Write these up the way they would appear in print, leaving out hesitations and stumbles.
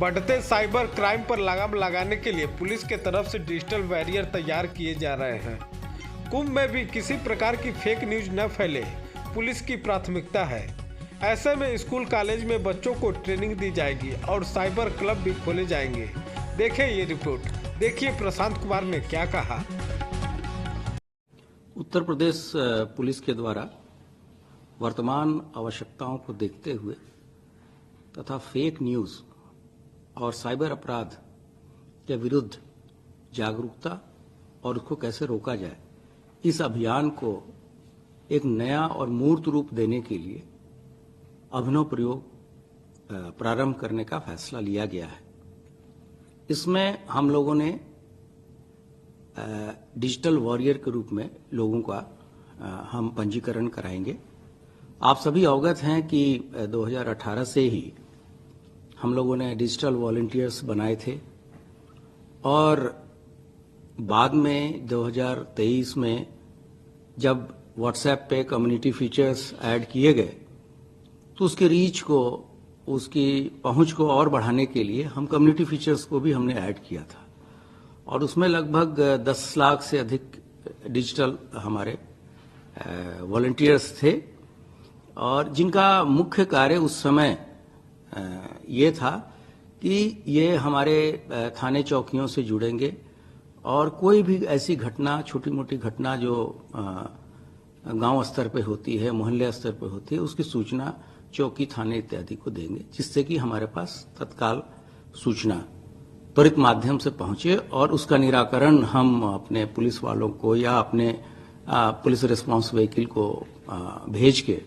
बढ़ते cyber crime पर लगाम लगाने के लिए पुलिस के तरफ से डिजिटल वॉरियर तैयार किए जा रहे हैं। कुंभ में भी किसी प्रकार की फेक न्यूज न फैले, पुलिस की प्राथमिकता है। ऐसे में स्कूल कॉलेज में बच्चों को ट्रेनिंग दी जाएगी और साइबर क्लब भी खोले जाएंगे। देखें ये रिपोर्ट, देखिए प्रशांत कुमार ने क्या कहा। उत्तर प्रदेश पुलिस के द्वारा वर्तमान आवश्यकताओं को देखते हुए तथा फेक न्यूज और साइबर अपराध के विरुद्ध जागरूकता और उसको कैसे रोका जाए, इस अभियान को एक नया और मूर्त रूप देने के लिए अभिनव प्रयोग प्रारंभ करने का फैसला लिया गया है। इसमें हम लोगों ने डिजिटल वॉरियर के रूप में लोगों का हम पंजीकरण कराएंगे। आप सभी अवगत हैं कि 2018 से ही हम लोगों ने डिजिटल वॉलंटियर्स बनाए थे और बाद में 2023 में जब व्हाट्सएप पे कम्युनिटी फीचर्स ऐड किए गए तो उसकी रीच को, उसकी पहुंच को और बढ़ाने के लिए हम कम्युनिटी फीचर्स को भी हमने ऐड किया था और उसमें लगभग 10 लाख से अधिक डिजिटल हमारे वॉलंटियर्स थे और जिनका मुख्य कार्य उस समय ये था कि ये हमारे थाने चौकियों से जुड़ेंगे और कोई भी ऐसी घटना, छोटी मोटी घटना जो गांव स्तर पे होती है, मोहल्ले स्तर पे होती है, उसकी सूचना चौकी, थाने इत्यादि को देंगे, जिससे कि हमारे पास तत्काल सूचना त्वरित माध्यम से पहुंचे और उसका निराकरण हम अपने पुलिस वालों को या अपने पुलिस रिस्पांस व्हीकल को भेज के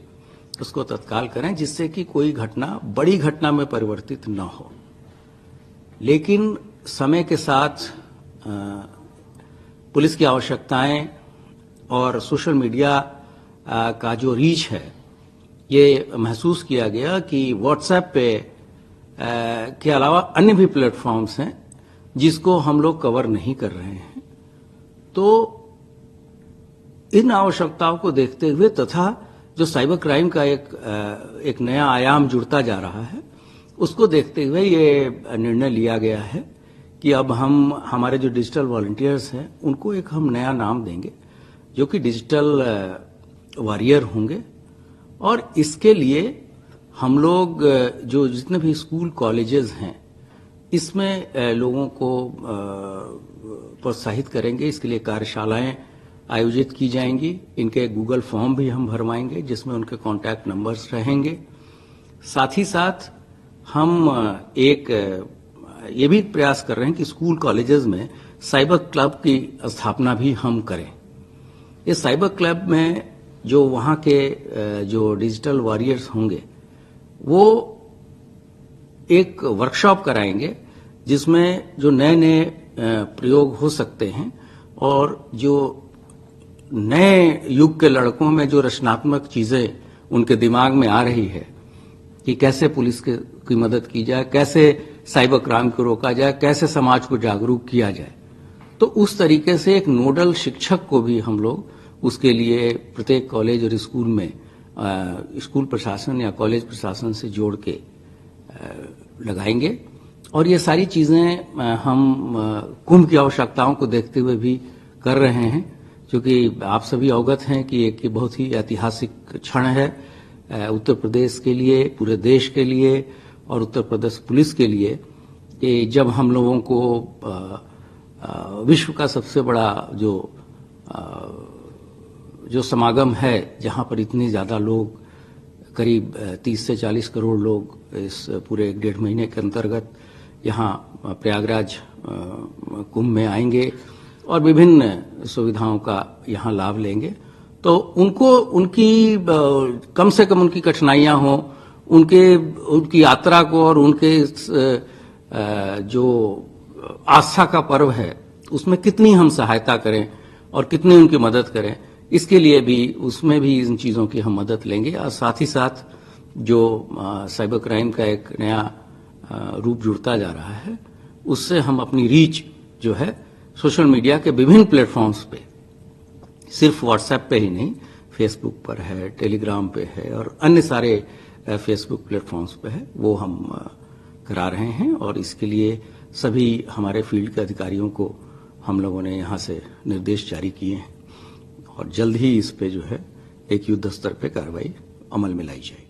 उसको तत्काल करें, जिससे कि कोई घटना बड़ी घटना में परिवर्तित न हो। लेकिन समय के साथ पुलिस की आवश्यकताएं और सोशल मीडिया का जो रीच है, ये महसूस किया गया कि व्हाट्सएप पे के अलावा अन्य भी प्लेटफॉर्म्स हैं जिसको हम लोग कवर नहीं कर रहे हैं। तो इन आवश्यकताओं को देखते हुए तथा जो साइबर क्राइम का एक नया आयाम जुड़ता जा रहा है, उसको देखते हुए ये निर्णय लिया गया है कि अब हम हमारे जो डिजिटल वॉलंटियर्स हैं उनको एक हम नया नाम देंगे जो कि डिजिटल वॉरियर होंगे। और इसके लिए हम लोग जो जितने भी स्कूल कॉलेजेस हैं इसमें लोगों को प्रोत्साहित करेंगे। इसके लिए कार्यशालाएं आयोजित की जाएंगी। इनके गूगल फॉर्म भी हम भरवाएंगे जिसमें उनके कॉन्टैक्ट नंबर्स रहेंगे। साथ ही साथ हम एक ये भी प्रयास कर रहे हैं कि स्कूल कॉलेजेस में साइबर क्लब की स्थापना भी हम करें। इस साइबर क्लब में जो वहाँ के जो डिजिटल वॉरियर्स होंगे वो एक वर्कशॉप कराएंगे जिसमें जो नए नए प्रयोग हो सकते हैं और जो नए युग के लड़कों में जो रचनात्मक चीजें उनके दिमाग में आ रही है कि कैसे पुलिस की मदद की जाए, कैसे साइबर क्राइम को रोका जाए, कैसे समाज को जागरूक किया जाए। तो उस तरीके से एक नोडल शिक्षक को भी हम लोग उसके लिए प्रत्येक कॉलेज और स्कूल में स्कूल प्रशासन या कॉलेज प्रशासन से जोड़ के लगाएंगे। और ये सारी चीजें हम कुंभ की आवश्यकताओं को देखते हुए भी कर रहे हैं, क्योंकि आप सभी अवगत हैं कि एक बहुत ही ऐतिहासिक क्षण है उत्तर प्रदेश के लिए, पूरे देश के लिए और उत्तर प्रदेश पुलिस के लिए कि जब हम लोगों को विश्व का सबसे बड़ा जो समागम है, जहां पर इतनी ज्यादा लोग, करीब 30 से 40 करोड़ लोग इस पूरे 1.5 महीने के अंतर्गत यहाँ प्रयागराज कुंभ में आएंगे और विभिन्न सुविधाओं का यहाँ लाभ लेंगे। तो उनकी कम से कम उनकी कठिनाइयां हो, उनकी यात्रा को और उनके जो आस्था का पर्व है उसमें कितनी हम सहायता करें और कितनी उनकी मदद करें, इसके लिए भी उसमें भी इन चीजों की हम मदद लेंगे। और साथ ही साथ जो साइबर क्राइम का एक नया रूप जुड़ता जा रहा है, उससे हम अपनी रीच जो है सोशल मीडिया के विभिन्न प्लेटफॉर्म्स पे, सिर्फ व्हाट्सएप पे ही नहीं, फेसबुक पर है, टेलीग्राम पे है और अन्य सारे फेसबुक प्लेटफॉर्म्स पे है, वो हम करा रहे हैं और इसके लिए सभी हमारे फील्ड के अधिकारियों को हम लोगों ने यहाँ से निर्देश जारी किए हैं और जल्द ही इस पे जो है एक युद्ध स्तर पे कार्रवाई अमल में लाई जाएगी।